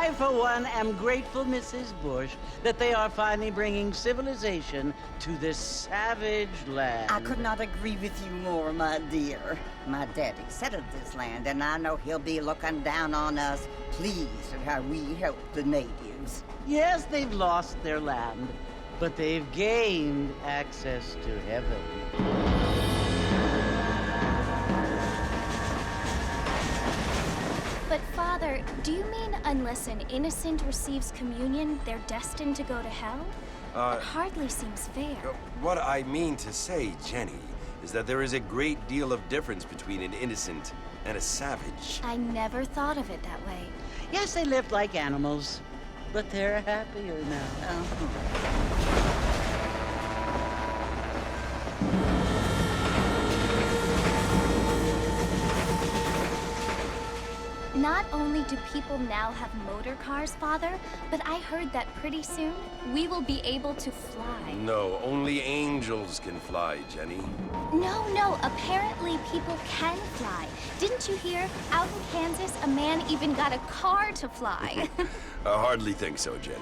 I, for one, am grateful, Mrs. Bush, that they are finally bringing civilization to this savage land. I could not agree with you more, my dear. My daddy settled this land, and I know he'll be looking down on us, pleased at how we help the natives. Yes, they've lost their land, but they've gained access to heaven. But Father, do you mean unless an innocent receives communion, they're destined to go to hell? That hardly seems fair. What I mean to say, Jenny, is that there is a great deal of difference between an innocent and a savage. I never thought of it that way. Yes, they lived like animals, but they're happier now. Not only do people now have motor cars, Father, but I heard that pretty soon we will be able to fly. No, only angels can fly, Jenny. No, apparently people can fly. Didn't you hear? Out in Kansas, a man even got a car to fly. I hardly think so, Jenny.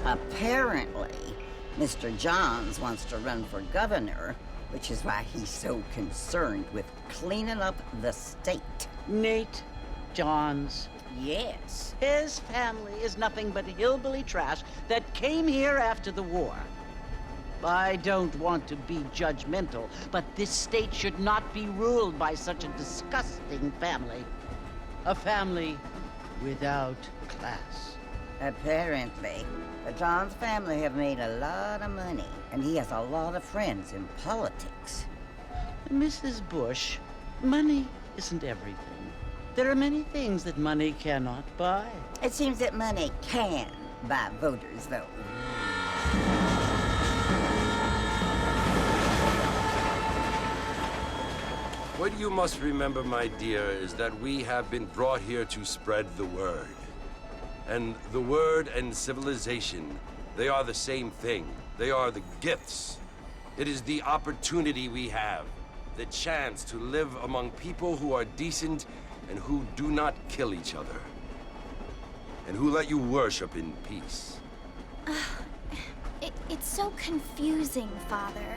Apparently, Mr. Johns wants to run for governor, which is why he's so concerned with cleaning up the state. Nate Johns. Yes. His family is nothing but hillbilly trash that came here after the war. I don't want to be judgmental, but this state should not be ruled by such a disgusting family. A family without class. Apparently. The Johns family have made a lot of money, and he has a lot of friends in politics. Mrs. Bush, money isn't everything. There are many things that money cannot buy. It seems that money can buy voters, though. What you must remember, my dear, is that we have been brought here to spread the word. And the word and civilization, they are the same thing. They are the gifts. It is the opportunity we have, the chance to live among people who are decent and who do not kill each other, and who let you worship in peace. It's so confusing, Father.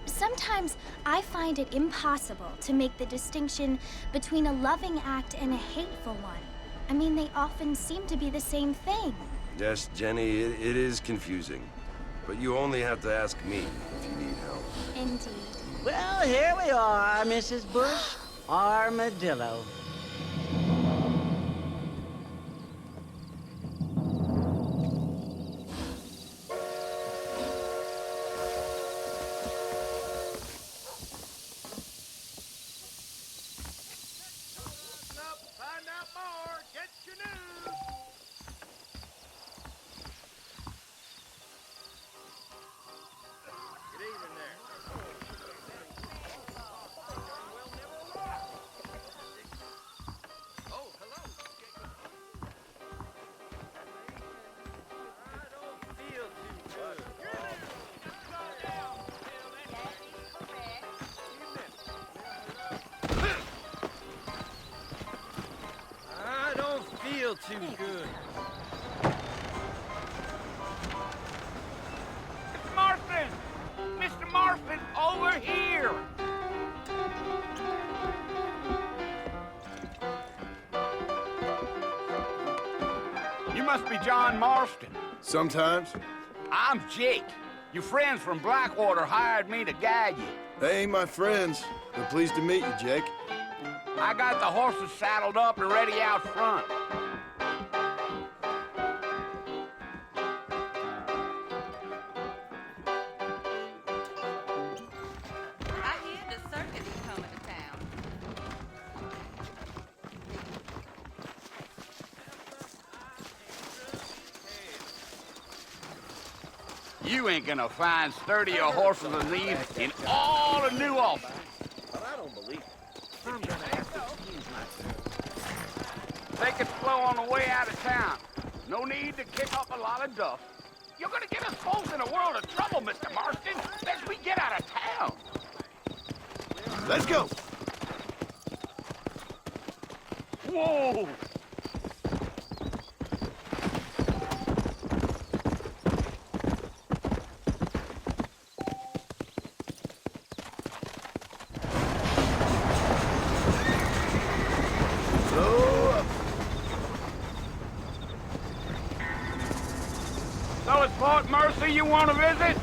Sometimes I find it impossible to make the distinction between a loving act and a hateful one. I mean, they often seem to be the same thing. Yes, Jenny, it is confusing. But you only have to ask me if you need help. Indeed. Well, here we are, Mrs. Bush. Armadillo. Too good. Mr. Marston! Mr. Marston, over here! You must be John Marston. Sometimes. I'm Jake. Your friends from Blackwater hired me to guide you. They ain't my friends, but pleased to meet you, Jake. I got the horses saddled up and ready out front. You ain't gonna find sturdier horses than these in all of New Albany. But I don't believe it. I'm gonna have to excuse myself. Take it slow on the way out of town. No need to kick up a lot of dust. You're gonna get us both in a world of trouble, Mr. Marston, as we get out of town. Let's go. it, Mercer, you want to visit?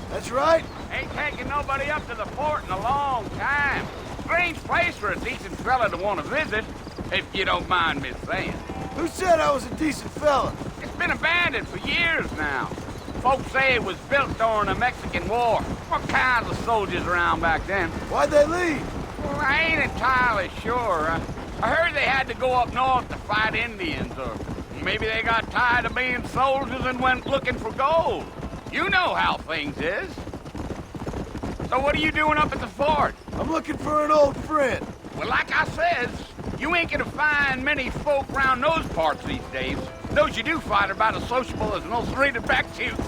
That's right. Ain't taking nobody up to the fort in a long time. Strange place for a decent fella to want to visit, if you don't mind me saying. Who said I was a decent fella? It's been abandoned for years now. Folks say it was built during the Mexican War. What kinds of soldiers around back then? Why'd they leave? Well, I ain't entirely sure. I heard they had to go up north to fight Indians, or maybe they got tired of being soldiers and went looking for gold. You know how things is. So what are you doing up at the fort? I'm looking for an old friend. Well, like I says, you ain't gonna find many folk around those parts these days. Those you do find are about as sociable as an ulcerated back tooth.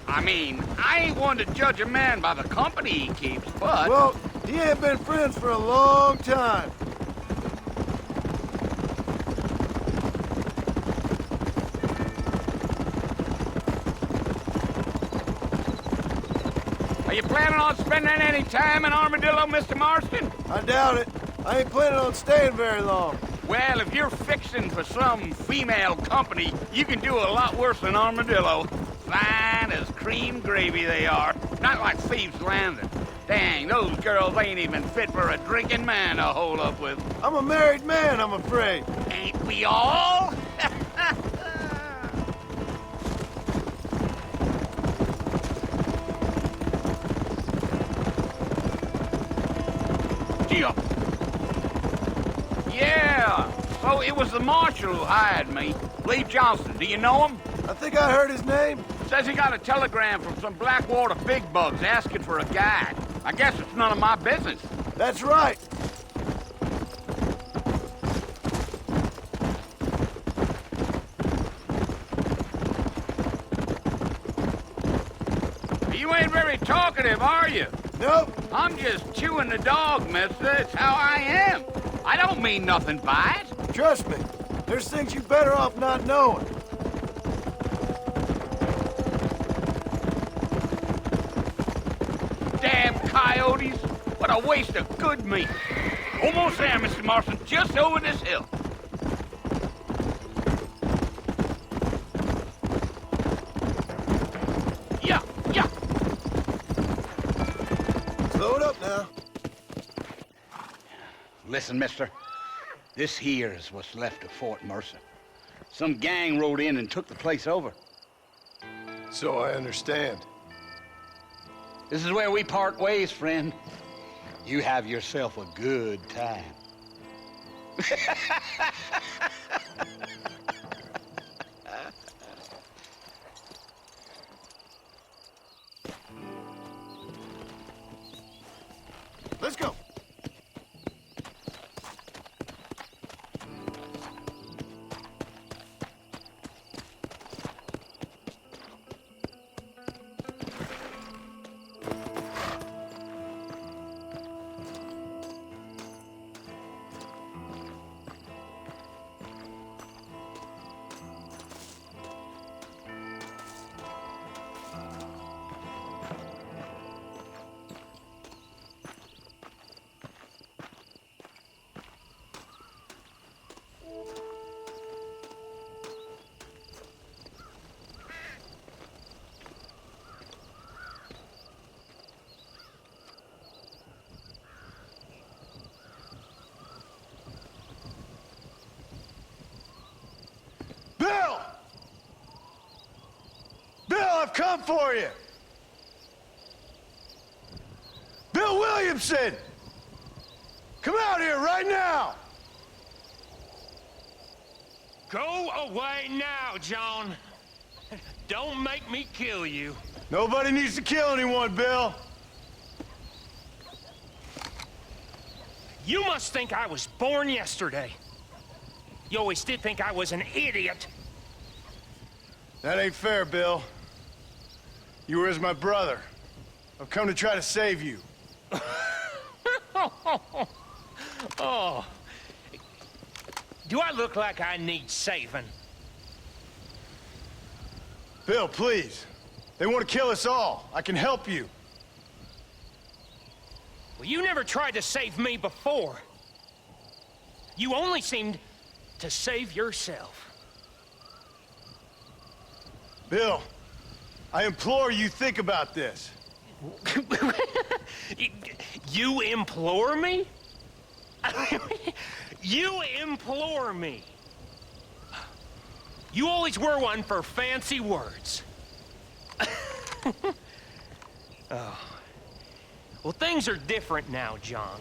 I mean, I ain't one to judge a man by the company he keeps, but... Well, he ain't been friends for a long time. Are you planning on spending any time in Armadillo, Mr. Marston? I doubt it. I ain't planning on staying very long. Well, if you're fixing for some female company, you can do a lot worse than Armadillo. Fine as cream gravy they are. Not like Thieves' Landing. Dang, those girls ain't even fit for a drinking man to hold up with. I'm a married man, I'm afraid. Ain't we all? Yeah, so it was the Marshal who hired me. Lee Johnson, do you know him? I think I heard his name. Says he got a telegram from some Blackwater big bugs asking for a guide. I guess it's none of my business. That's right. You ain't very talkative, are you? Nope. I'm just chewing the dog, mister. That's how I am. I don't mean nothing by it. Trust me. There's things you better off not knowing. Damn coyotes. What a waste of good meat. Almost there, Mr. Marston. Just over this hill. Yeah, yeah. Slow it up now. Listen, mister. This here is what's left of Fort Mercer. Some gang rode in and took the place over. So I understand. This is where we part ways, friend. You have yourself a good time. Let's go. Bill! Bill, I've come for you! Bill Williamson! Come out here right now! Go away now, John. Don't make me kill you. Nobody needs to kill anyone, Bill. You must think I was born yesterday. You always did think I was an idiot. That ain't fair, Bill. You were as my brother. I've come to try to save you. Oh. Do I look like I need saving? Bill, please. They want to kill us all. I can help you. Well, you never tried to save me before. You only seemed to save yourself. Bill, I implore you, think about this. You implore me? You implore me. You always were one for fancy words. Oh. Well, things are different now, John.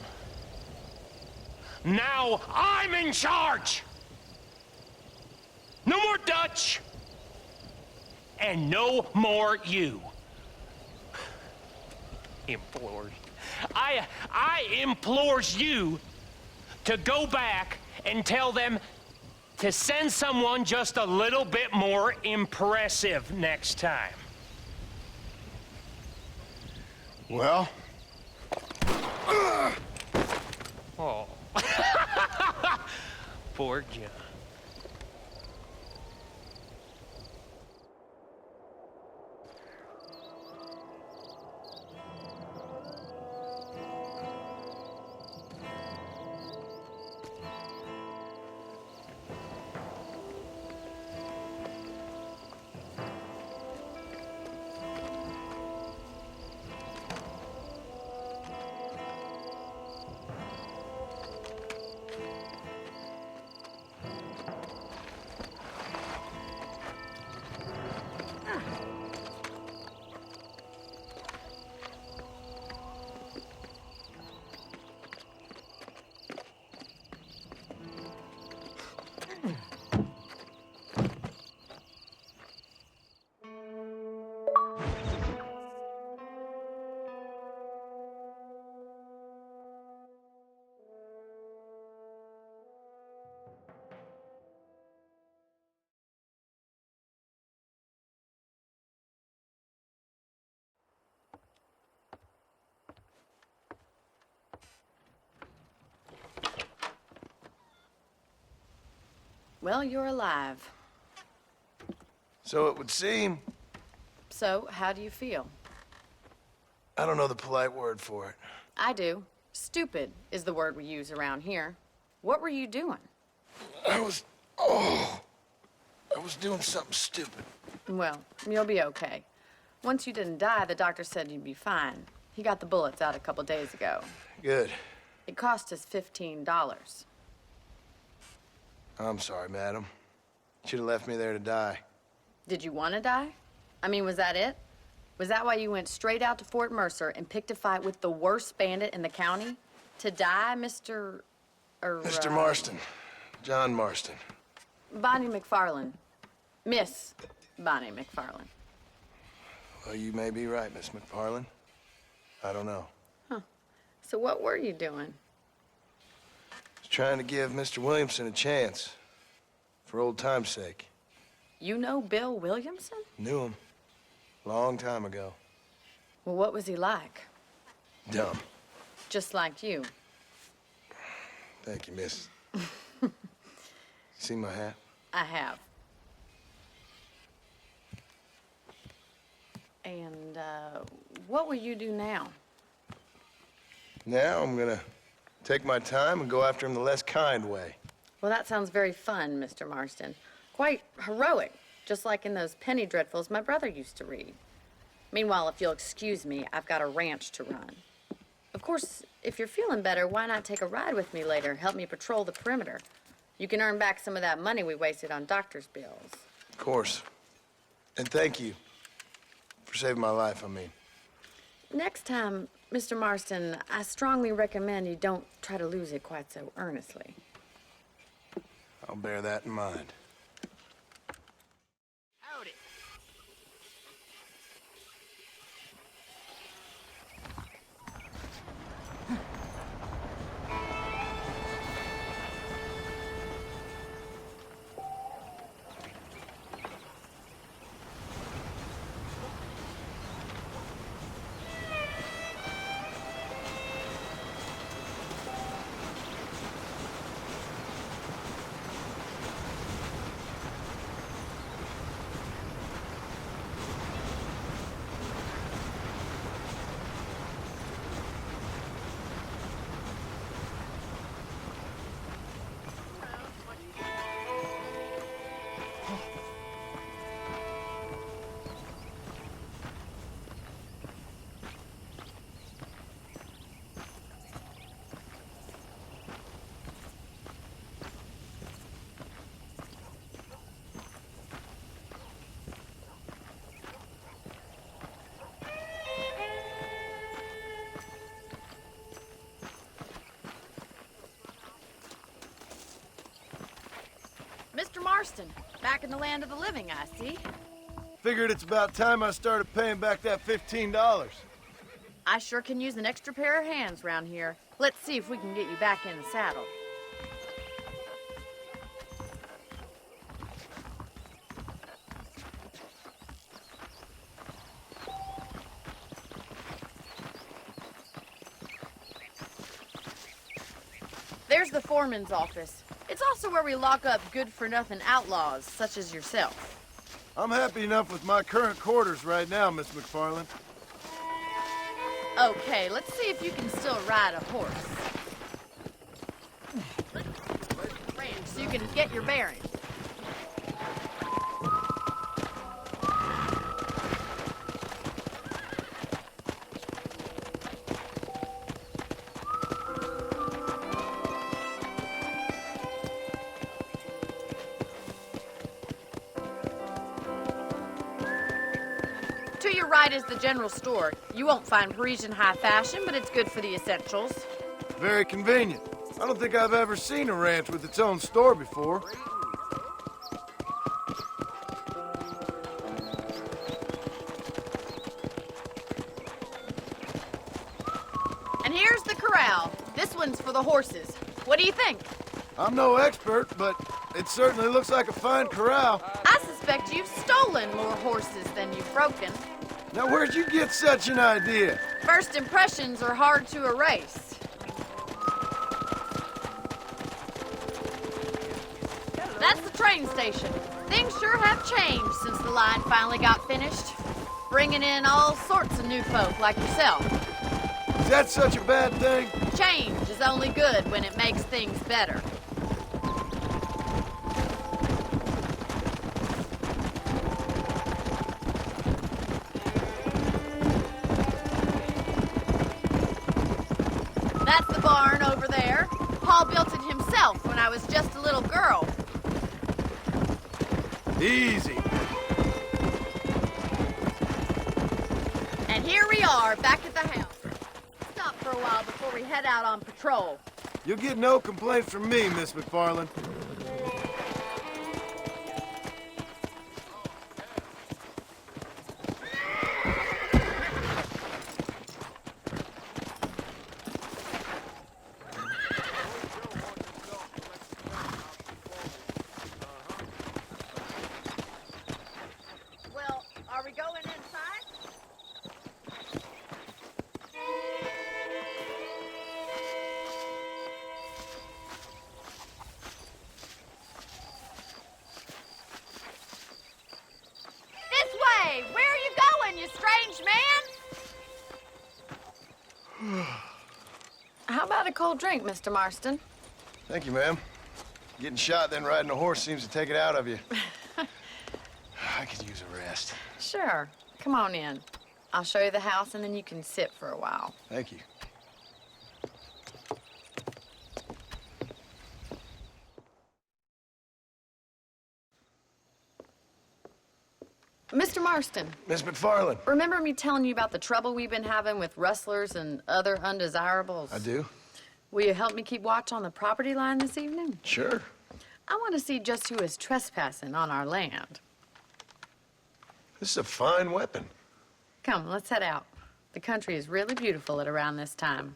Now I'm in charge! No more Dutch! And no more you. Implores. I implores you to go back and tell them to send someone just a little bit more impressive next time. Well? Oh. Poor John. Well, you're alive. So it would seem. So, how do you feel? I don't know the polite word for it. I do. Stupid is the word we use around here. What were you doing? I was doing something stupid. Well, you'll be okay. Once you didn't die, the doctor said you'd be fine. He got the bullets out a couple days ago. Good. It cost us $15. I'm sorry, madam. Should have left me there to die. Did you want to die? I mean, was that it? Was that why you went straight out to Fort Mercer and picked a fight with the worst bandit in the county? To die, Mr. Mr. Marston. John Marston. Bonnie MacFarlane. Miss Bonnie MacFarlane. Well, you may be right, Miss MacFarlane. I don't know. Huh. So what were you doing? Was trying to give Mr. Williamson a chance. For old time's sake. You know Bill Williamson? Knew him. Long time ago. Well, what was he like? Dumb. Just like you. Thank you, miss. See my hat? I have. And, what will you do now? Now I'm gonna take my time and go after him the less kind way. Well, that sounds very fun, Mr. Marston. Quite heroic, just like in those penny dreadfuls my brother used to read. Meanwhile, if you'll excuse me, I've got a ranch to run. Of course, if you're feeling better, why not take a ride with me later? Help me patrol the perimeter. You can earn back some of that money we wasted on doctor's bills. Of course. And thank you for saving my life, I mean. Next time, Mr. Marston, I strongly recommend you don't try to lose it quite so earnestly. I'll bear that in mind. Howdy. Marston. Back in the land of the living, I see. Figured it's about time I started paying back that $15. I sure can use an extra pair of hands round here. Let's see if we can get you back in the saddle. There's the foreman's office. It's also where we lock up good-for-nothing outlaws, such as yourself. I'm happy enough with my current quarters right now, Miss MacFarlane. Okay, let's see if you can still ride a horse. Ranch, so you can get your bearings. To your right is the general store. You won't find Parisian high fashion, but it's good for the essentials. Very convenient. I don't think I've ever seen a ranch with its own store before. And here's the corral. This one's for the horses. What do you think? I'm no expert, but it certainly looks like a fine corral. I suspect you've stolen more horses than you've broken. Now, where'd you get such an idea? First impressions are hard to erase. That's the train station. Things sure have changed since the line finally got finished. Bringing in all sorts of new folk like yourself. Is that such a bad thing? Change is only good when it makes things better. That's the barn over there. Paul built it himself when I was just a little girl. Easy. And here we are, back at the house. Stop for a while before we head out on patrol. You'll get no complaints from me, Miss MacFarlane. Well, are we going inside? This way! Where are you going, you strange man? How about a cold drink, Mr. Marston? Thank you, ma'am. Getting shot, then riding a horse seems to take it out of you. I could use a rest. Sure. Come on in. I'll show you the house, and then you can sit for a while. Thank you. Mr. Marston, Miss MacFarlane. remember me telling you about the trouble we've been having with rustlers and other undesirables? I do. Will you help me keep watch on the property line this evening? Sure. I want to see just who is trespassing on our land. This is a fine weapon. Come, let's head out. The country is really beautiful at around this time.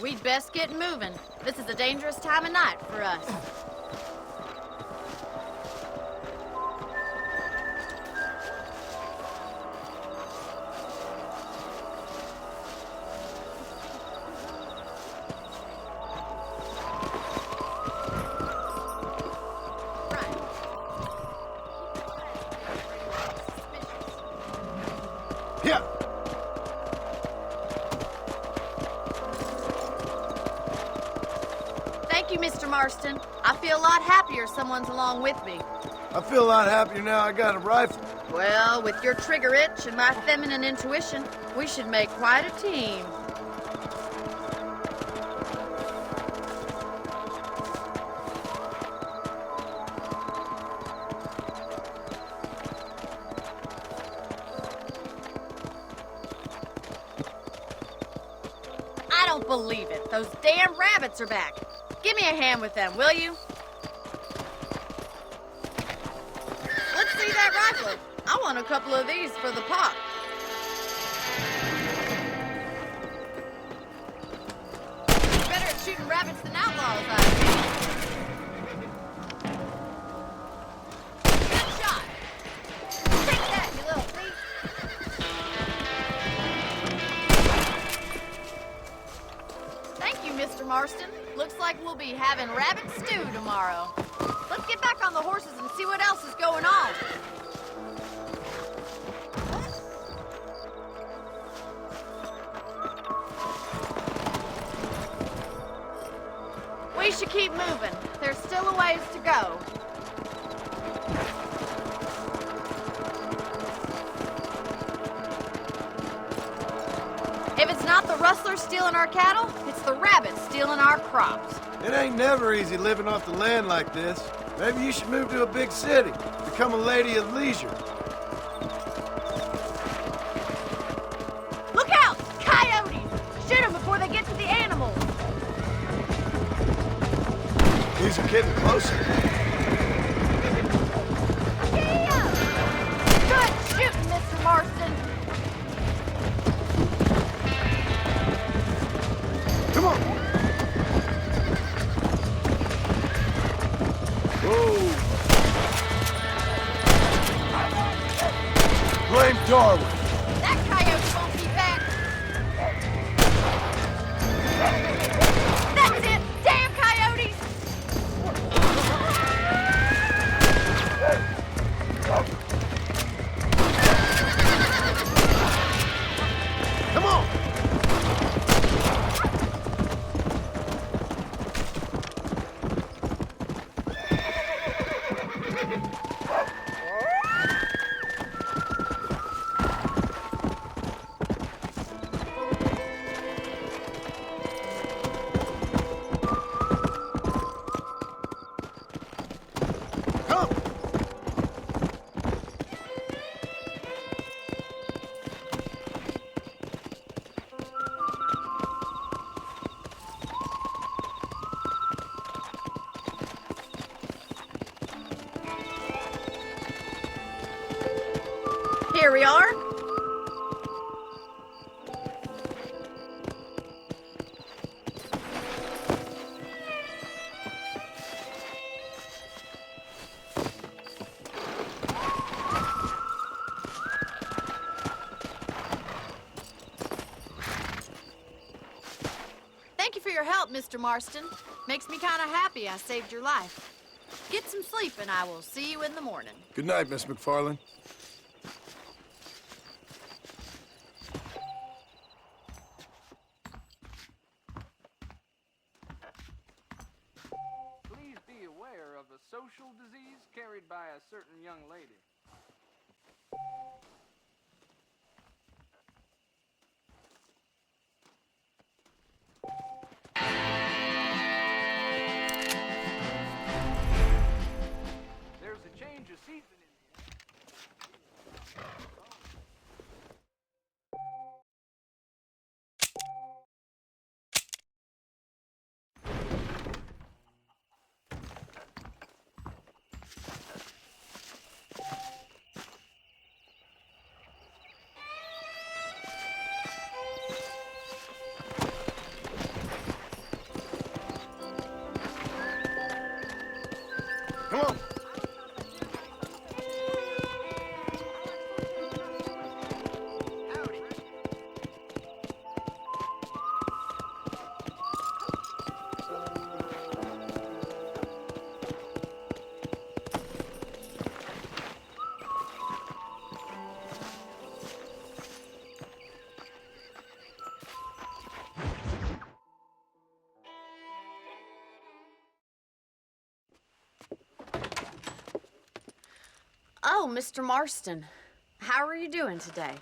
We'd best get moving. This is a dangerous time of night for us. Yeah. Thank you, Mr. Marston. I feel a lot happier someone's along with me. I feel a lot happier now I got a rifle. Well, with your trigger itch and my feminine intuition, we should make quite a team. I don't believe it. Those damn rabbits are back. Give me a hand with them, will you? Let's see that rifle. I want a couple of these for the pot. You're better at shooting rabbits than outlaws, I think. Good shot. Take that, you little thief. Thank you, Mr. Marston. Looks like we'll be having rabbit stew tomorrow. Let's get back on the horses and see what else is going on. We should keep moving. There's still a ways to go. If it's not the rustlers stealing our cattle, it's the rabbits stealing our crops. It ain't never easy living off the land like this. Maybe you should move to a big city. Become a lady of leisure. Look out! Coyotes! Shoot them before they get to the animals. These are getting closer. Yeah! Good shooting, Mr. Marston. Come on. Whoa. Blame Darwin. That coyote won't be back. That's it! Damn coyotes! Come on. Come. Here we are. Thank you for your help, Mr. Marston. Makes me kind of happy I saved your life. Get some sleep and I will see you in the morning. Good night, Miss MacFarlane. Please be aware of a social disease carried by a certain young lady. There's a change of season in the air. Come on. Oh, Mr. Marston. How are you doing today?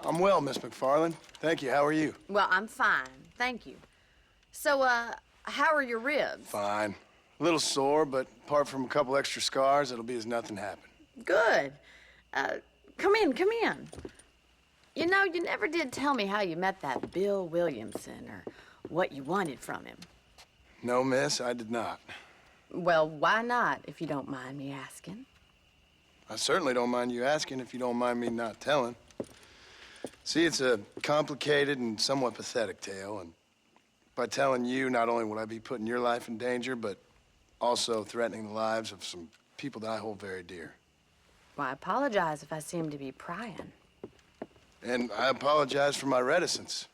I'm well, Miss MacFarlane. Thank you. How are you? Well, I'm fine. Thank you. So, how are your ribs? Fine. A little sore, but apart from a couple extra scars, it'll be as nothing happened. Good. Come in, come in. You know, you never did tell me how you met that Bill Williamson or what you wanted from him. No, miss, I did not. Well, why not, if you don't mind me asking? I certainly don't mind you asking if you don't mind me not telling. See, it's a complicated and somewhat pathetic tale, and by telling you, not only would I be putting your life in danger, but also threatening the lives of some people that I hold very dear. Well, I apologize if I seem to be prying. And I apologize for my reticence.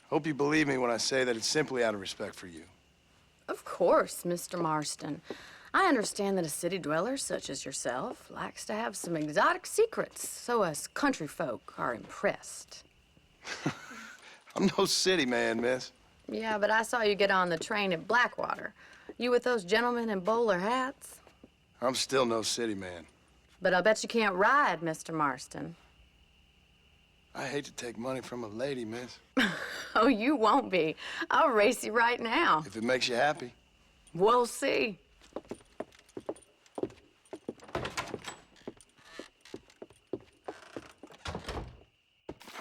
Hope you believe me when I say that it's simply out of respect for you. Of course, Mr. Marston. I understand that a city dweller such as yourself likes to have some exotic secrets, so us country folk are impressed. I'm no city man, miss. Yeah, but I saw you get on the train at Blackwater. You with those gentlemen in bowler hats? I'm still no city man. But I'll bet you can't ride, Mr. Marston. I hate to take money from a lady, miss. Oh, you won't be. I'll race you right now. If it makes you happy. We'll see.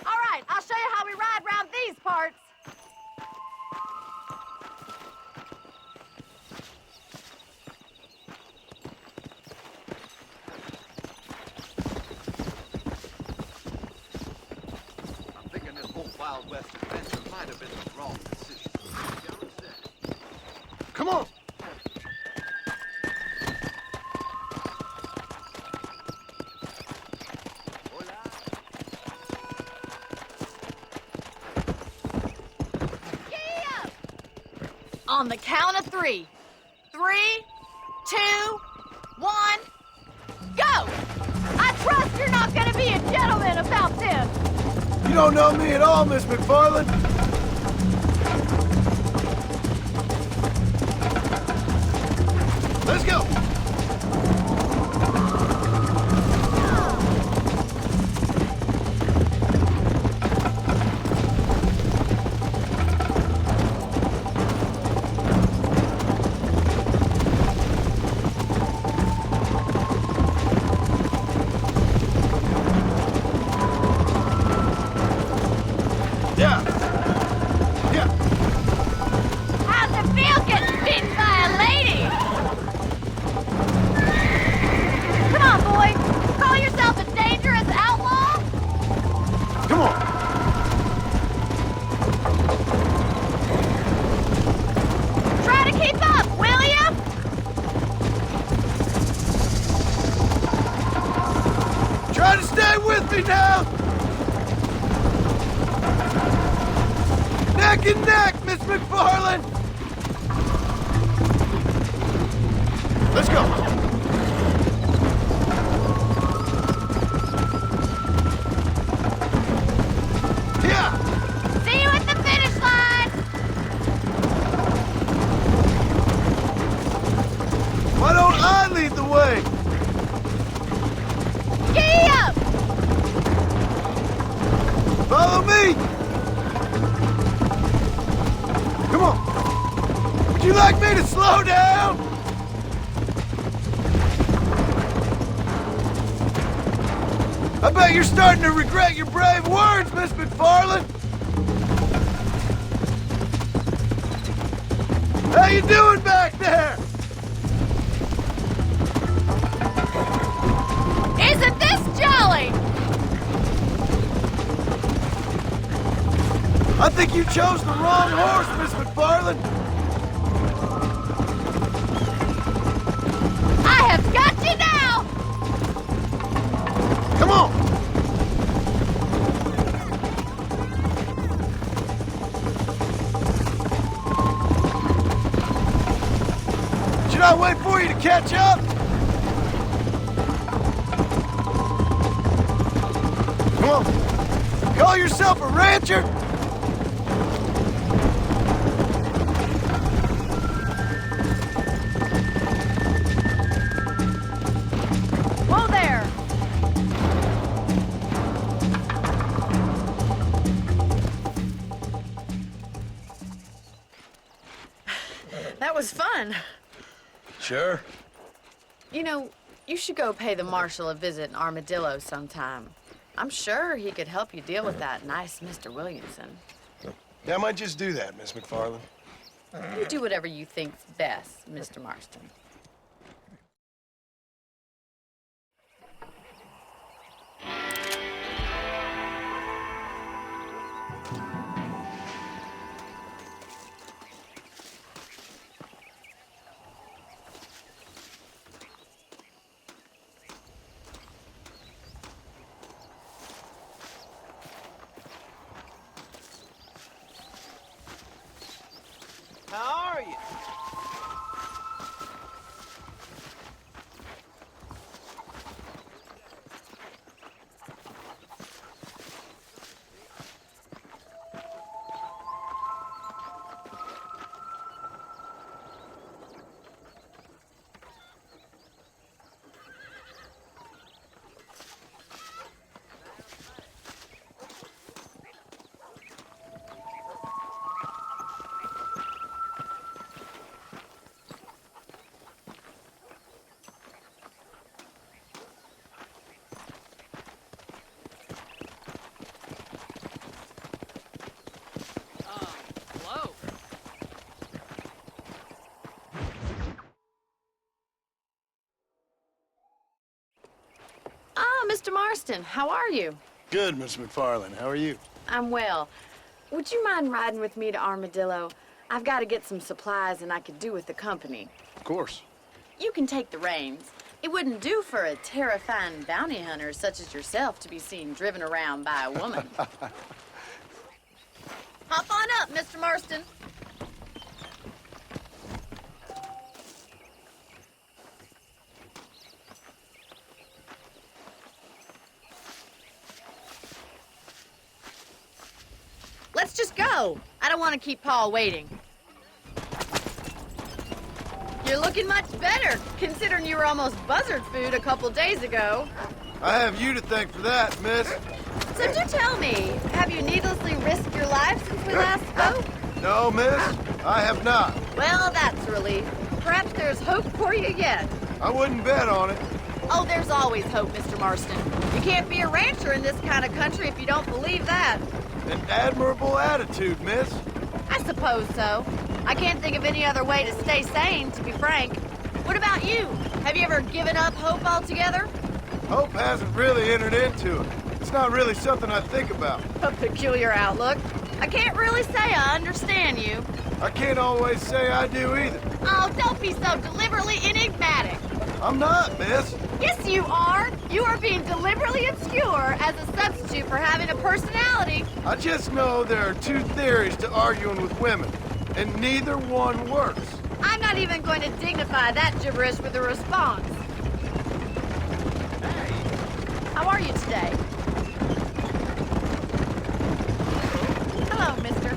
All right, I'll show you how we ride around these parts. I'm thinking this whole Wild West adventure might have been the wrong decision. Come on! On the count of 3. 3, 2, 1, go! I trust you're not gonna be a gentleman about this. You don't know me at all, Miss MacFarlane. Let's go! Yeah! Yeah! How's it feel getting beaten by a lady? Come on, boy. Call yourself a dangerous outlaw? Come on! Try to keep up, will ya? Try to stay with me now! Neck and neck, Miss MacFarlane! Let's go! Yeah! See you at the finish line! Why don't I lead the way? Giddy up! Follow me! Come on! Would you like me to slow down? I bet you're starting to regret your brave words, Miss MacFarlane! How you doing back there? Isn't this jolly? I think you chose the wrong horse, Miss MacFarlane. I have got you now! Come on! Should I wait for you to catch up? Come on. Call yourself a rancher? Whoa there! That was fun. Sure. You know, you should go pay the Marshal a visit in Armadillo sometime. I'm sure he could help you deal with that nice Mr. Williamson. Yeah, I might just do that, Miss MacFarlane. You do whatever you think's best, Mr. Marston. How are you? Hello. Ah, Mr. Marston, how are you? Good, Miss MacFarlane. How are you? I'm well. Would you mind riding with me to Armadillo? I've got to get some supplies and I could do with the company. Of course. You can take the reins. It wouldn't do for a terrifying bounty hunter such as yourself to be seen driven around by a woman. Hop on up, Mr. Marston. Let's just go. I don't want to keep Paul waiting. You're looking much better, considering you were almost buzzard food a couple days ago. I have you to thank for that, miss. So do tell me, have you needlessly risked your life since we last spoke? No, miss, I have not. Well, that's a relief. Perhaps there's hope for you yet. I wouldn't bet on it. Oh, there's always hope, Mr. Marston. You can't be a rancher in this kind of country if you don't believe that. An admirable attitude, miss. I suppose so. I can't think of any other way to stay sane, to be frank. What about you? Have you ever given up hope altogether? Hope hasn't really entered into it. It's not really something I think about. A peculiar outlook. I can't really say I understand you. I can't always say I do either. Oh, don't be so deliberately enigmatic. I'm not, miss. Yes, you are. You are being deliberately obscure as a substitute for having a personality. I just know there are two theories to arguing with women, and neither one works. I'm not even going to dignify that gibberish with a response. Hey, how are you today? Hello, mister.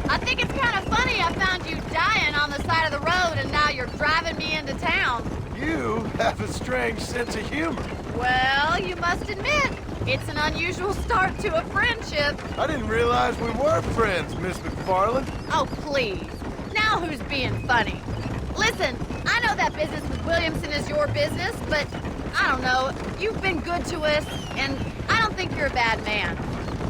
I think it's kind of funny I found you dying on the side of the road and now you're driving me into town. You have a strange sense of humor. Well, you must admit, it's an unusual start to a friendship. I didn't realize we were friends, Miss MacFarlane. Oh, please. Now who's being funny? Listen, I know that business with Williamson is your business, but I don't know. You've been good to us, and I don't think you're a bad man.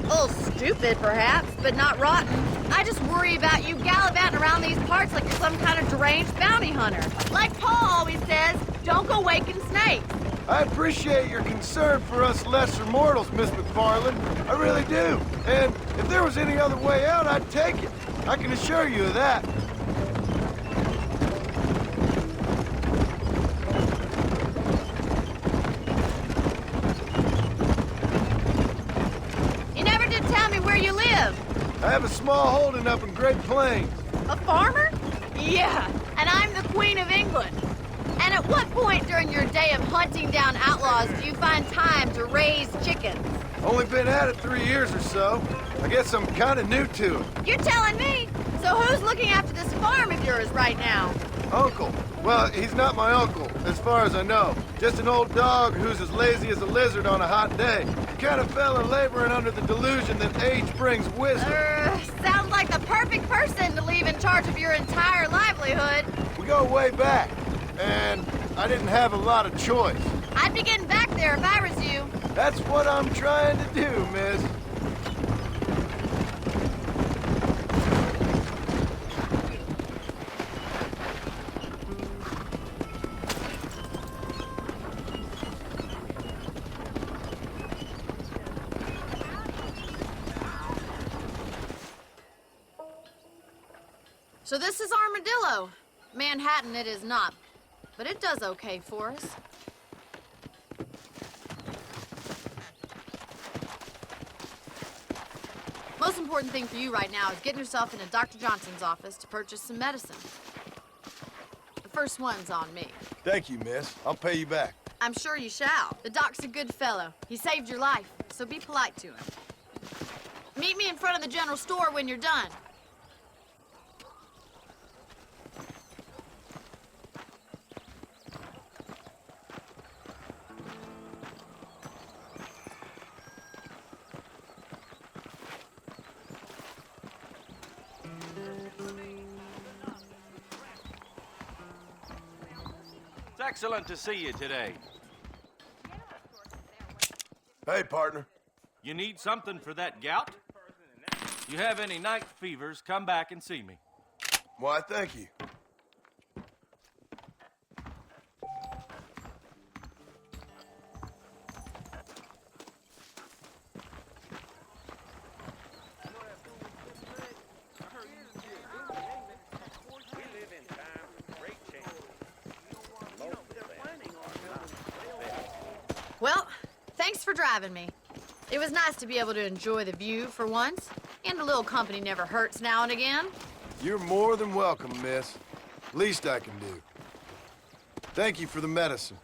A little stupid, perhaps, but not rotten. I just worry about you gallivanting around these parts like you're some kind of deranged bounty hunter. Like Paul always says, don't go waking snakes. I appreciate your concern for us lesser mortals, Miss MacFarlane. I really do. And if there was any other way out, I'd take it. I can assure you of that. You never did tell me where you live. I have a small holding up in Great Plains. A farmer? Yeah, and I'm the Queen of England. And at what point during your day of hunting down outlaws do you find time to raise chickens? Only been at it 3 years or so. I guess I'm kind of new to it. You're telling me? So who's looking after this farm of yours right now? Uncle. Well, he's not my uncle, as far as I know. Just an old dog who's as lazy as a lizard on a hot day. The kind of fella laboring under the delusion that age brings wisdom. Sounds like the perfect person to leave in charge of your entire livelihood. We go way back, and I didn't have a lot of choice. I'd be getting back there if I was you. That's what I'm trying to do, miss. So this is Armadillo. Manhattan it is not, but it does okay for us. Most important thing for you right now is getting yourself into Dr. Johnson's office to purchase some medicine. The first one's on me. Thank you, miss. I'll pay you back. I'm sure you shall. The doc's a good fellow. He saved your life, so be polite to him. Meet me in front of the general store when you're done. It's excellent to see you today. Hey, partner. You need something for that gout? You have any night fevers, come back and see me. Why, thank you. Well, thanks for driving me. It was nice to be able to enjoy the view for once, and a little company never hurts now and again. You're more than welcome, miss. Least I can do. Thank you for the medicine.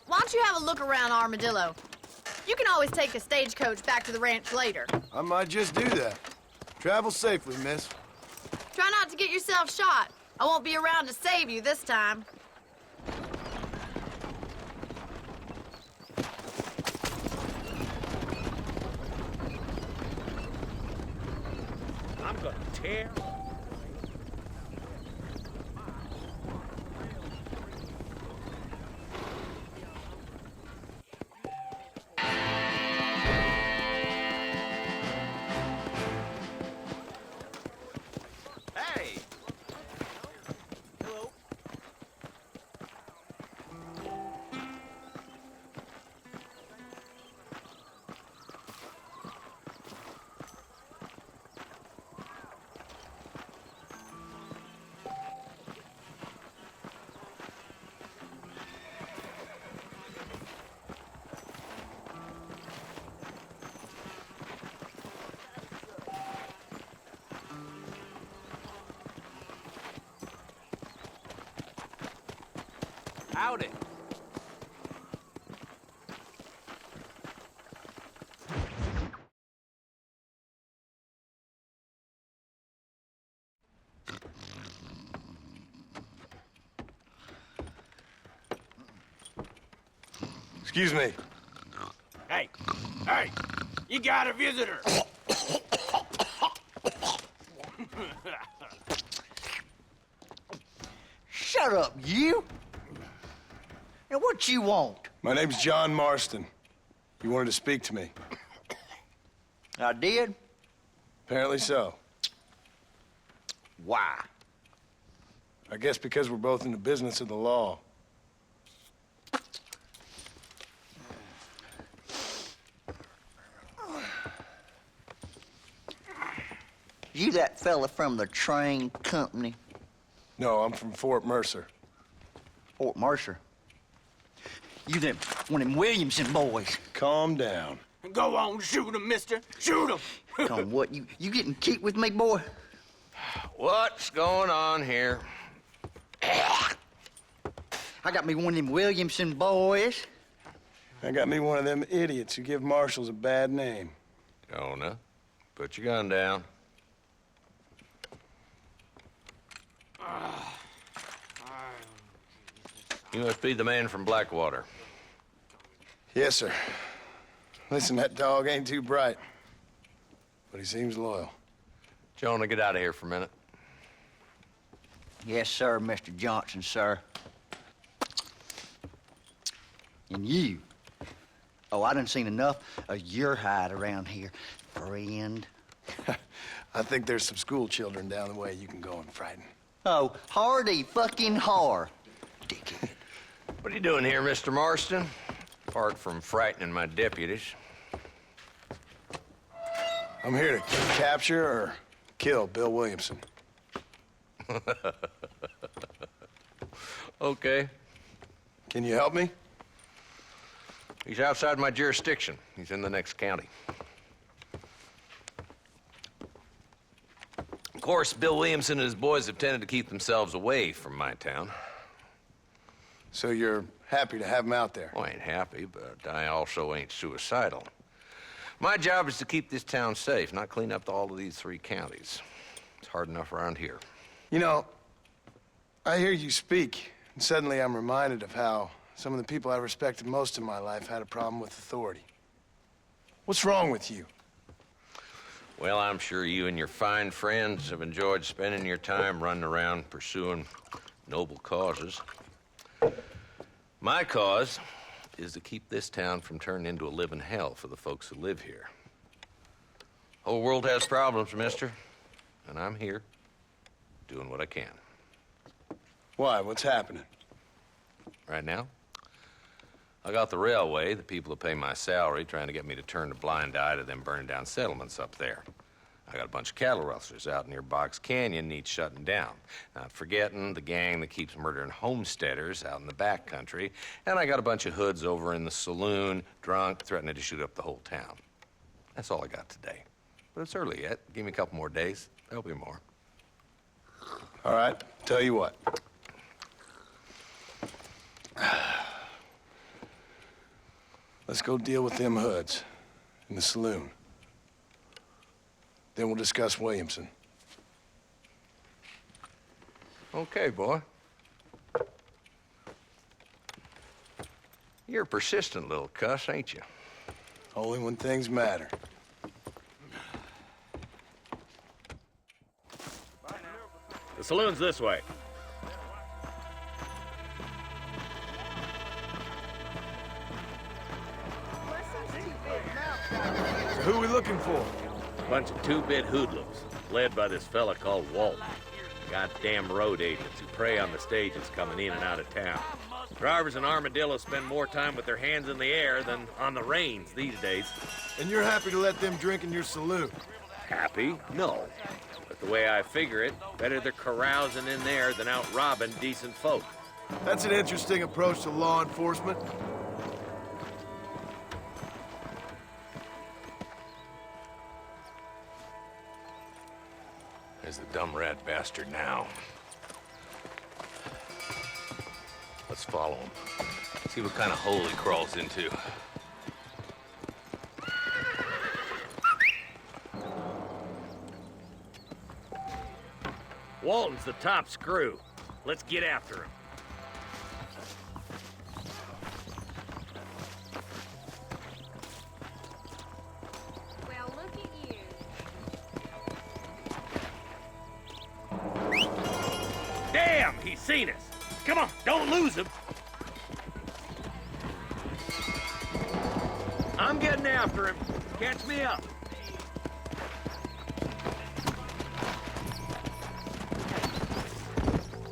Why don't you have a look around Armadillo? You can always take a stagecoach back to the ranch later. I might just do that. Travel safely, miss. Try not to get yourself shot. I won't be around to save you this time. I'm gonna tear. Hey! Hello. Howdy. Excuse me. Hey, hey, you got a visitor. Shut up, you! Now, what you want? My name's John Marston. You wanted to speak to me. I did? Apparently so. Why? I guess because we're both in the business of the law. You that fella from the train company? No, I'm from Fort Mercer. Fort Mercer? You them, one of them Williamson boys. Calm down. Go on, shoot him, mister. Shoot him. Come on, what, you getting cute with me, boy? What's going on here? I got me one of them Williamson boys. I got me one of them idiots who give marshals a bad name. Jonah, put your gun down. You must be the man from Blackwater. Yes, sir. Listen, that dog ain't too bright, but he seems loyal. Jonah, get out of here for a minute. Yes, sir, Mr. Johnson, sir. And you. Oh, I done seen enough of your hide around here, friend. I think there's some school children down the way you can go and frighten. Oh, hardy fucking har. Dickhead. What are you doing here, Mr. Marston? Apart from frightening my deputies. I'm here to capture or kill Bill Williamson. Okay. Can you help me? He's outside my jurisdiction. He's in the next county. Of course, Bill Williamson and his boys have tended to keep themselves away from my town. So you're happy to have him out there? Well, I ain't happy, but I also ain't suicidal. My job is to keep this town safe, not clean up all of these 3 counties. It's hard enough around here. You know, I hear you speak, and suddenly I'm reminded of how some of the people I respected most in my life had a problem with authority. What's wrong with you? Well, I'm sure you and your fine friends have enjoyed spending your time running around pursuing noble causes. My cause is to keep this town from turning into a living hell for the folks who live here. Whole world has problems, mister, and I'm here doing what I can. Why? What's happening? Right now, I got the railway, the people who pay my salary, trying to get me to turn a blind eye to them burning down settlements up there. I got a bunch of cattle rustlers out near Box Canyon needs shutting down. Not forgetting the gang that keeps murdering homesteaders out in the back country. And I got a bunch of hoods over in the saloon, drunk, threatening to shoot up the whole town. That's all I got today. But it's early yet. Give me a couple more days. There'll be more. All right, tell you what. Let's go deal with them hoods in the saloon. Then we'll discuss Williamson. Okay, boy. You're a persistent little cuss, ain't you? Only when things matter. The saloon's this way. So who are we looking for? Bunch of 2-bit hoodlums, led by this fella called Walton. Goddamn road agents who prey on the stages coming in and out of town. Drivers in Armadillo spend more time with their hands in the air than on the reins these days. And you're happy to let them drink in your saloon? Happy? No. But the way I figure it, better they're carousing in there than out robbing decent folk. That's an interesting approach to law enforcement. There's the dumb rat bastard now. Let's follow him. See what kind of hole he crawls into. Walton's the top screw. Let's get after him. Well, look at you. Damn, he's seen us. Come on, don't lose him. I'm getting after him. Catch me up.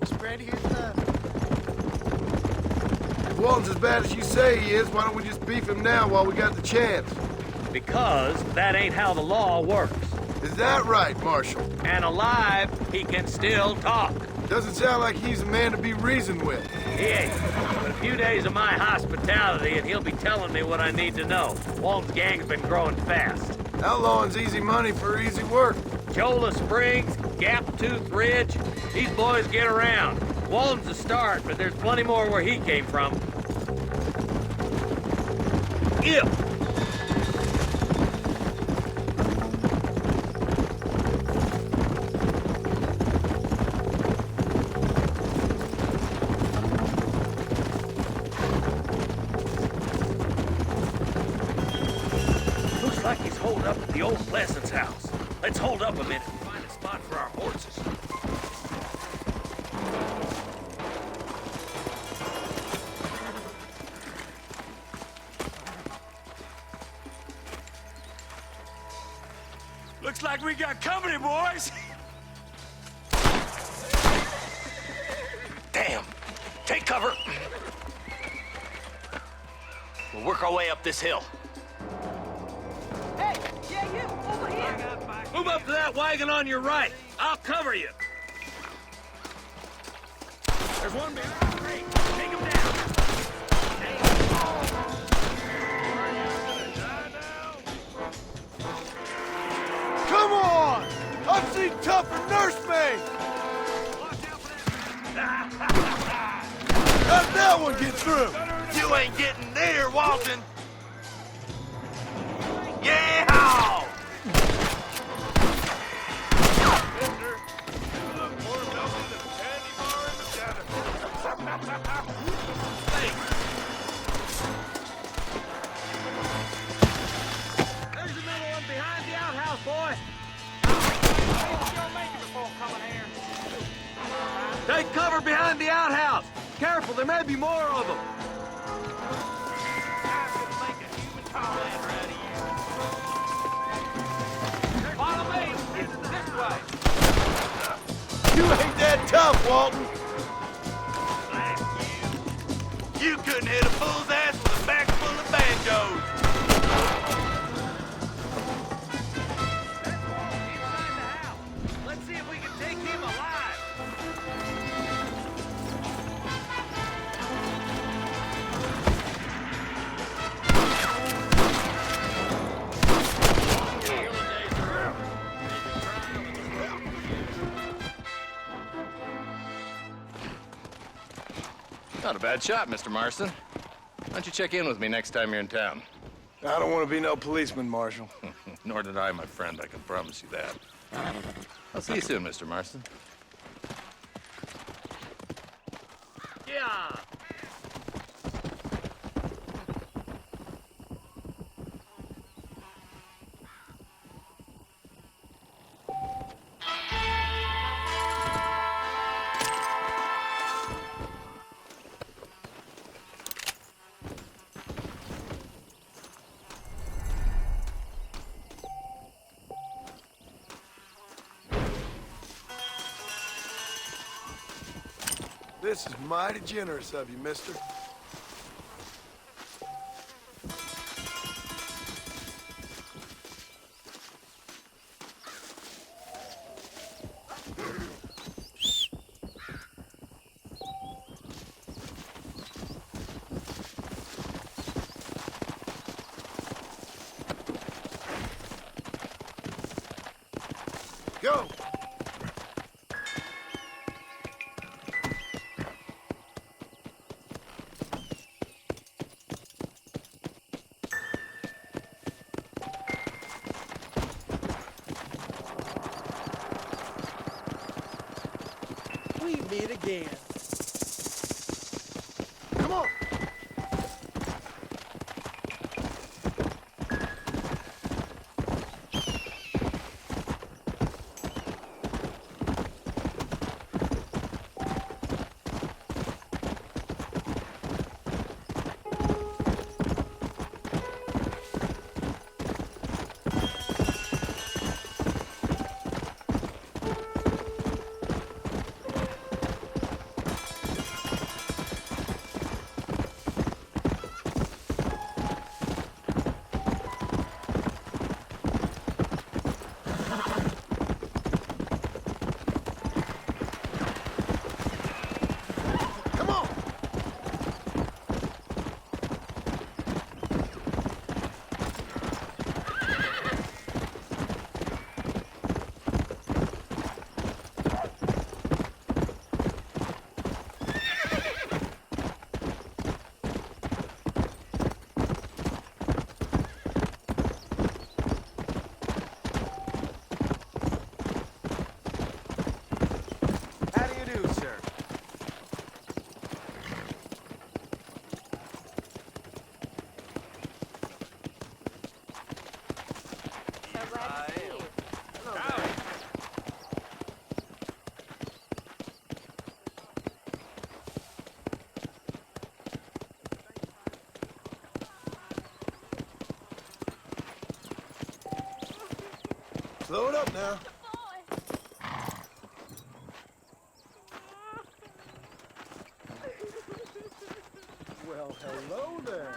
Spread his love. If Walton's as bad as you say he is, why don't we just beef him now while we got the chance? Because that ain't how the law works. Is that right, Marshal? And alive, he can still talk. Doesn't sound like he's a man to be reasoned with. He ain't. But a few days of my hospitality and he'll be telling me what I need to know. Walton's gang's been growing fast. Outlawing's easy money for easy work. Cholla Springs, Gap Tooth Ridge, these boys get around. Walton's a start, but there's plenty more where he came from. Ew! Looks like he's holed up at the old Pleasant's house. Let's hold up a minute and find a spot for our horses. like we got company, boys. Damn. Take cover. We'll work our way up this hill. Hey, yeah, you, over here. Move up to that wagon on your right. I'll cover you. There's one behind the tree. Take him down. Come on! I've seen tougher nursemaids! How'd that one get through? You ain't getting near, Walton. Yeah! There's another one behind the outhouse, boy. Take cover behind the outhouse. Careful, there may be more of them. Follow me. It's this way. You ain't that tough, Walton. You couldn't hit a fool's ass with a bag full of banjos. Inside the house. Let's see if we can take him alive. Not a bad shot, Mr. Marston. Why don't you check in with me next time you're in town? I don't want to be no policeman, Marshal. Nor did I, my friend. I can promise you that. I'll see you soon, Mr. Marston. Yeah. This is mighty generous of you, mister. Go! We meet again. Come on! Slow it up now. Well, hello there.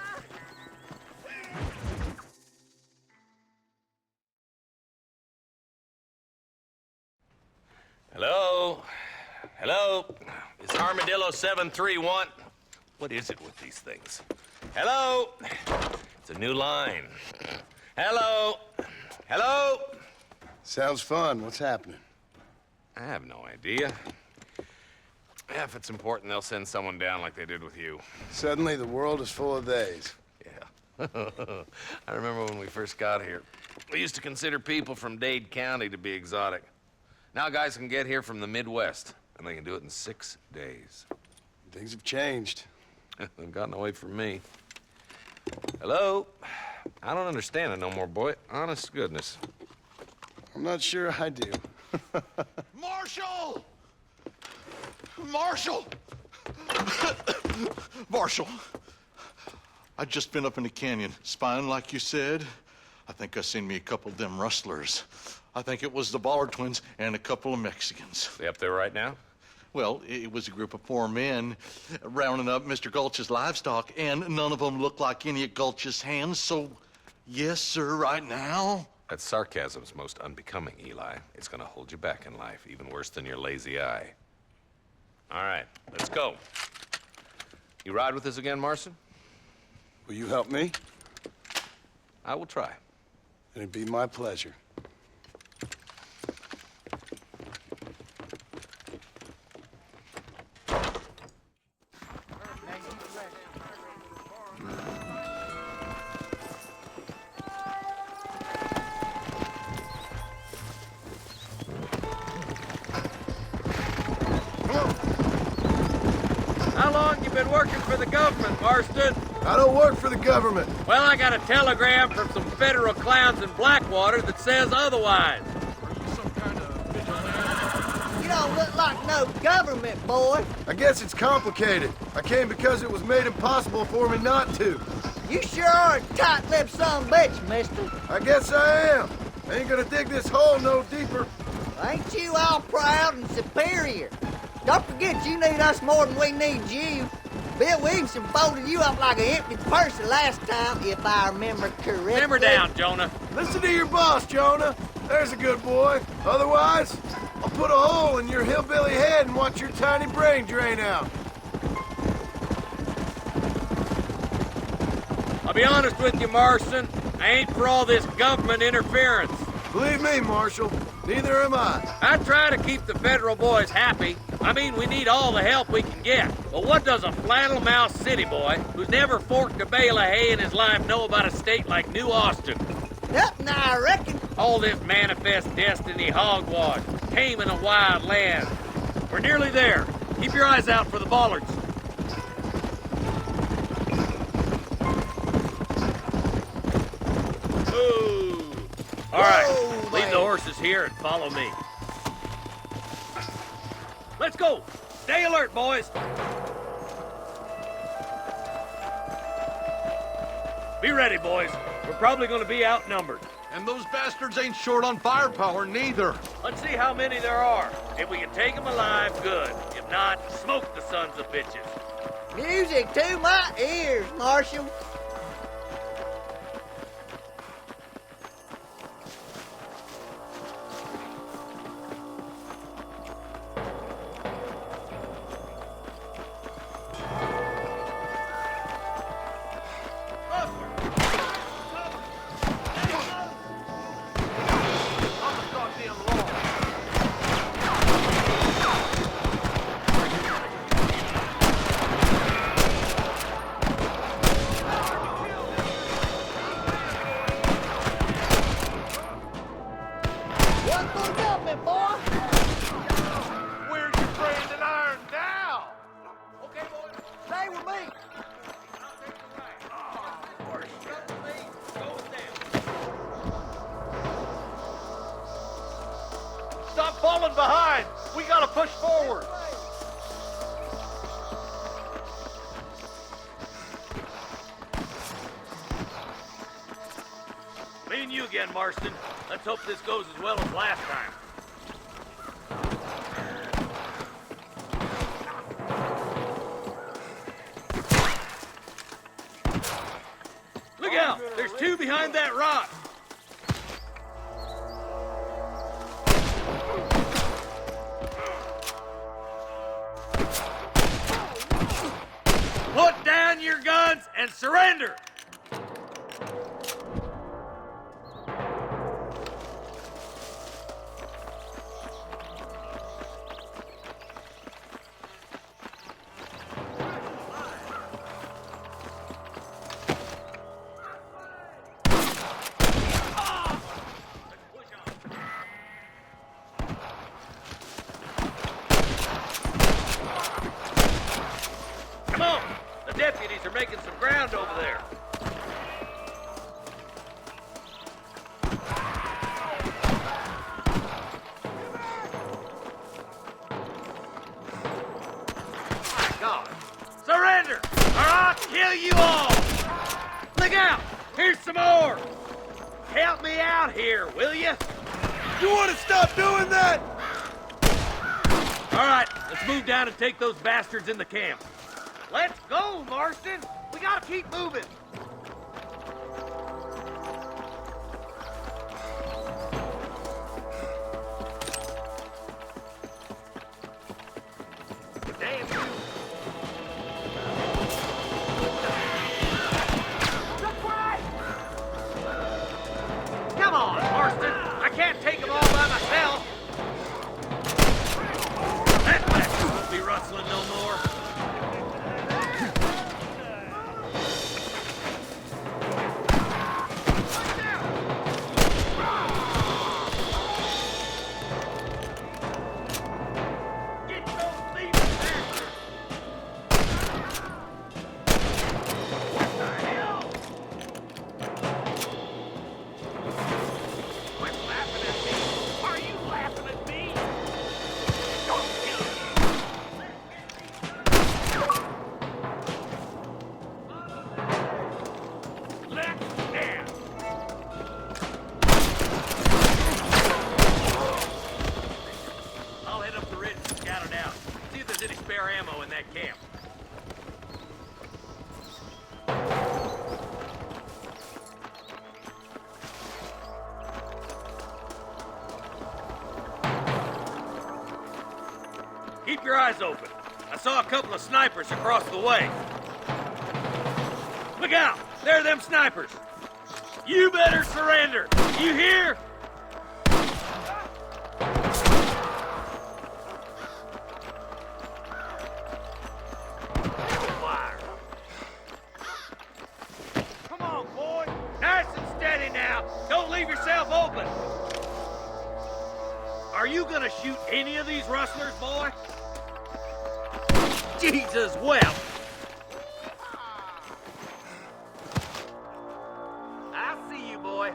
Hello? Hello? It's Armadillo 731. What is it with these things? Hello? It's a new line. Hello? Hello? Sounds fun. What's happening? I have no idea. Yeah, if it's important, they'll send someone down like they did with you. Suddenly, the world is full of theys. Yeah. I remember when we first got here. We used to consider people from Dade County to be exotic. Now guys can get here from the Midwest, and they can do it in 6 days. Things have changed. They've gotten away from me. Hello? I don't understand it no more, boy. Honest to goodness. I'm not sure I do. Marshal! Marshal! Marshal! I just been up in the canyon, spying like you said. I think I seen me a couple of them rustlers. I think it was the Ballard twins and a couple of Mexicans. They up there right now? Well, it was a group of 4 men rounding up Mr. Gulch's livestock, and none of them looked like any of Gulch's hands, so yes, sir, right now. That sarcasm's most unbecoming, Eli. It's gonna hold you back in life, even worse than your lazy eye. All right, let's go. You ride with us again, Marson? Will you help me? I will try. It'd be my pleasure. How long you been working for the government, Marston? I don't work for the government. Well, I got a telegram from some federal clowns in Blackwater that says otherwise. You don't look like no government, boy. I guess it's complicated. I came because it was made impossible for me not to. You sure are a tight-lipped son of a bitch, mister. I guess I am. I ain't gonna dig this hole no deeper. Ain't you all proud and superior? Don't forget you need us more than we need you. Bill Williamson folded you up like an empty person last time, if I remember correctly. Simmer down, Jonah. Listen to your boss, Jonah. There's a good boy. Otherwise, I'll put a hole in your hillbilly head and watch your tiny brain drain out. I'll be honest with you, Marston. I ain't for all this government interference. Believe me, Marshal, neither am I. I try to keep the federal boys happy. I mean, we need all the help we can get. But what does a flannel-mouthed city boy who's never forked a bale of hay in his life know about a state like New Austin? Nothing, I reckon. All this manifest destiny hogwash, taming a wild land. We're nearly there. Keep your eyes out for the bollards. Ooh. All right, leave the horses here and follow me. Let's go. Stay alert, boys. Be ready, boys. We're probably going to be outnumbered. And those bastards ain't short on firepower, neither. Let's see how many there are. If we can take them alive, good. If not, smoke the sons of bitches. Music to my ears, Marshal. Stop falling behind! We gotta push forward! Me and you again, Marston. Let's hope this goes as well as last time. Look out! There's two behind that rock! Put down your guns and surrender! Come on! The deputies are making some ground over there. My God! Surrender! Or I'll kill you all! Look out! Here's some more! Help me out here, will you? You want to stop doing that? All right, let's move down and take those bastards in the camp. Let's go, Marston! We gotta keep moving! Damn you! Come on, Marston! I can't take them all by myself! That bastard won't be rustling no more! Ammo in that camp. Keep your eyes open. I saw a couple of snipers across the way. Look out! There are them snipers! You better surrender! You hear? Open. Are you gonna shoot any of these rustlers, boy? Jesus, well. I see you, boy.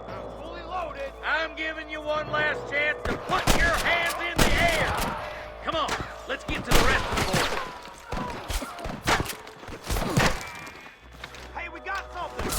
I'm fully loaded. I'm giving you one last chance to put your hands in the air. Come on, let's get to the rest of the boys. Hey, we got something.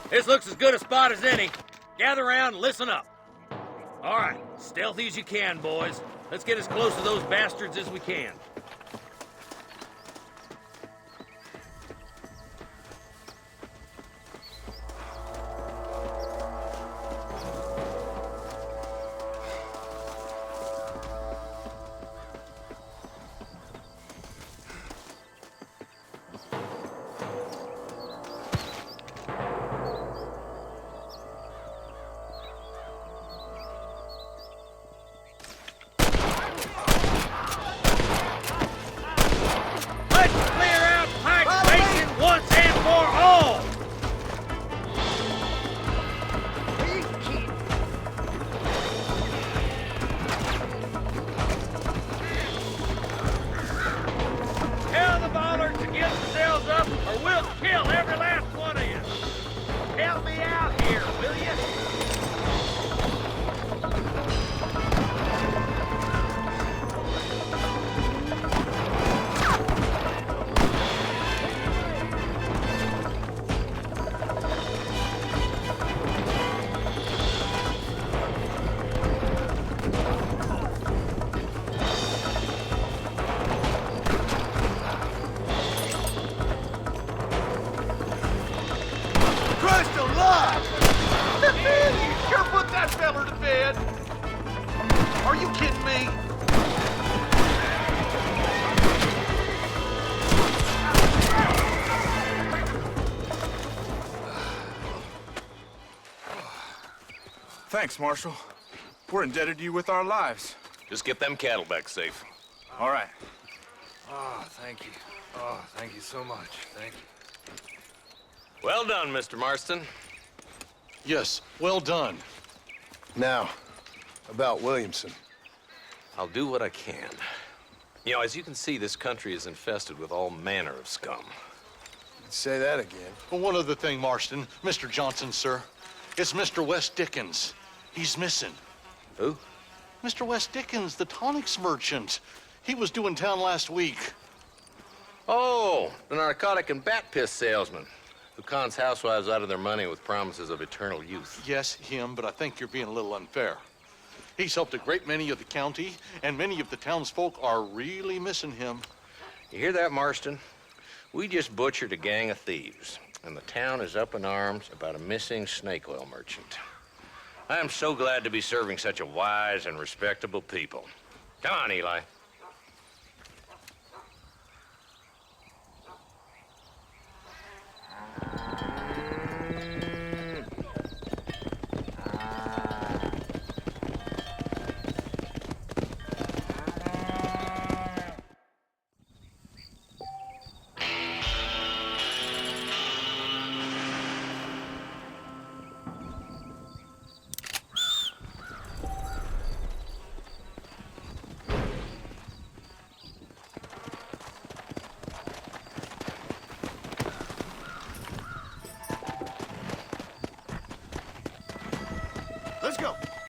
This looks as good a spot as any. Gather around and listen up. All right, stealthy as you can, boys. Let's get as close to those bastards as we can. up! You sure put that feller to bed. Are you kidding me? Thanks, Marshal. We're indebted to you with our lives. Just get them cattle back safe. All right. Oh, thank you. Oh, thank you so much. Thank you. Well done, Mr. Marston. Yes, well done. Now, about Williamson. I'll do what I can. You know, as you can see, this country is infested with all manner of scum. Say that again. But one other thing, Marston. Mr. Johnson, sir. It's Mr. West Dickens. He's missing. Who? Mr. West Dickens, the tonics merchant. He was due in town last week. Oh, the narcotic and bat piss salesman who cons housewives out of their money with promises of eternal youth. Yes, him, but I think you're being a little unfair. He's helped a great many of the county, and many of the townsfolk are really missing him. You hear that, Marston? We just butchered a gang of thieves, and the town is up in arms about a missing snake oil merchant. I am so glad to be serving such a wise and respectable people. Come on, Eli.